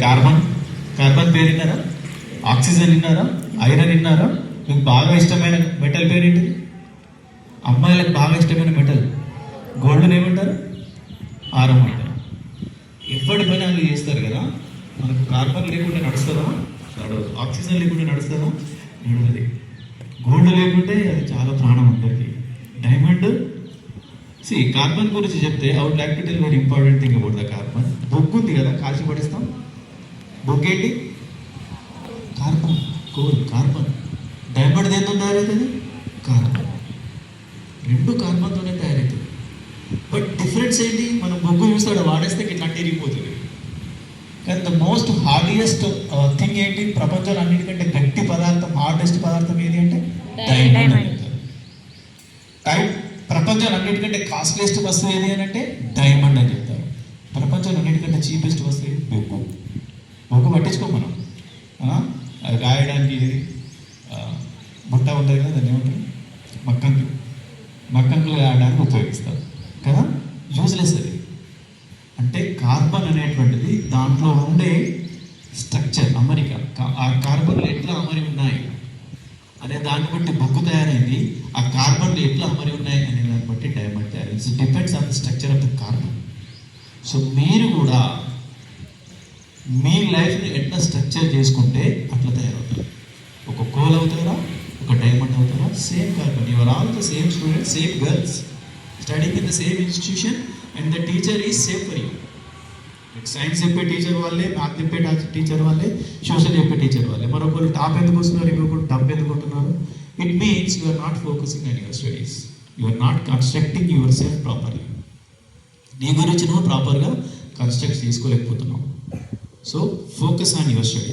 Carbon carbon పేరు విన్నారా? Oxygen విన్నారా? ఐరన్ విన్నారా? మీకు బాగా ఇష్టమైన మెటల్ పేరు ఏంటిది? అమ్మాయిలకు బాగా ఇష్టమైన మెటల్ గోల్డ్ని ఏమంటారు? ఆరం అంటారు. ఎప్పటి పని వాళ్ళు చేస్తారు కదా. మనకు కార్బన్ లేకుండా నడుస్తుందా? నడవదు. ఆక్సిజన్ లేకుండా నడుస్తుందా? నడవది. గోల్డ్ లేకుంటే అది చాలా ప్రాణం అందరికి. డైమండ్ కార్బన్ గురించి చెప్తే I would like to tell very important thing about the carbon. బొగ్గు ఉంది కదా, కాల్చి పడేస్తాం. బొగ్గేంటి? కార్బన్. Coal carbon. డైమండ్ దేంతో తయారవుతుంది? కార్బన్. రెండు కార్బన్తోనే తయారవుతుంది. బట్ డిఫరెన్స్ ఏంటి? మనం బొగ్గు చూస్తాడు వాడేస్తే ఇట్లా తిరిగిపోతుంది. కానీ ద మోస్ట్ హార్డియెస్ట్ థింగ్ ఏంటి? ప్రపంచంలో అన్నిటికంటే గట్టి పదార్థం, హార్డెస్ట్ పదార్థం ఏది అంటే డైమండ్. ప్రపంచంలో అన్నిటికంటే కాస్ట్లీయెస్ట్ వస్తువు ఏది అని అంటే డైమండ్ అని చెప్తారు. ప్రపంచంలో అన్నిటికంటే చీపెస్ట్ వస్తువు బొగ్గు. బొగ్గు పట్టించుకో మనం. అది రాయడానికి ఏది బుట్ట ఉంటుంది కదా, దాన్ని ఏమంటారు? మక్కంకులు రాయడానికి ఉపయోగిస్తారు కదా. యూజ్లెస్ అది. అంటే కార్బన్ అనేటువంటిది దాంట్లో ఉండే స్ట్రక్చర్, అమరిక, ఆ కార్బన్లు ఎట్లా అమరి ఉన్నాయి అనే దాన్ని బట్టి బొగ్గు తయారైంది. ఆ కార్బన్లు ఎట్లా అమరి ఉన్నాయి అనే దాన్ని బట్టి డైమండ్ తయారైంది. So depends on the structure of the carbon. So మీరు కూడా మీ లైఫ్ని ఎట్లా స్ట్రక్చర్ చేసుకుంటే అట్లా తయారవుతారు. ఒక కోల్ అవుతారా, ఒక డైమండ్ అవుతారా? Same carbon. Your all the same students, same girls, studying in the same institution and the teacher is same for you. Science చెప్పే టీచర్ వాళ్ళే, మ్యాథ్ చెప్పే టీచర్ వాళ్ళే, సోషల్ చెప్పే టీచర్ వాళ్ళే. మరొకరు టాప్ ఎందుకు వస్తున్నారు, ఇంకొకరు డబ్బు ఎందుకు ఉంటున్నారు? It means you are not focusing on your studies. You are not constructing your self properly. నీ గురించి నువ్వు ప్రాపర్గా కన్స్ట్రక్ట్ చేసుకోలేకపోతున్నావు. So focus on your study.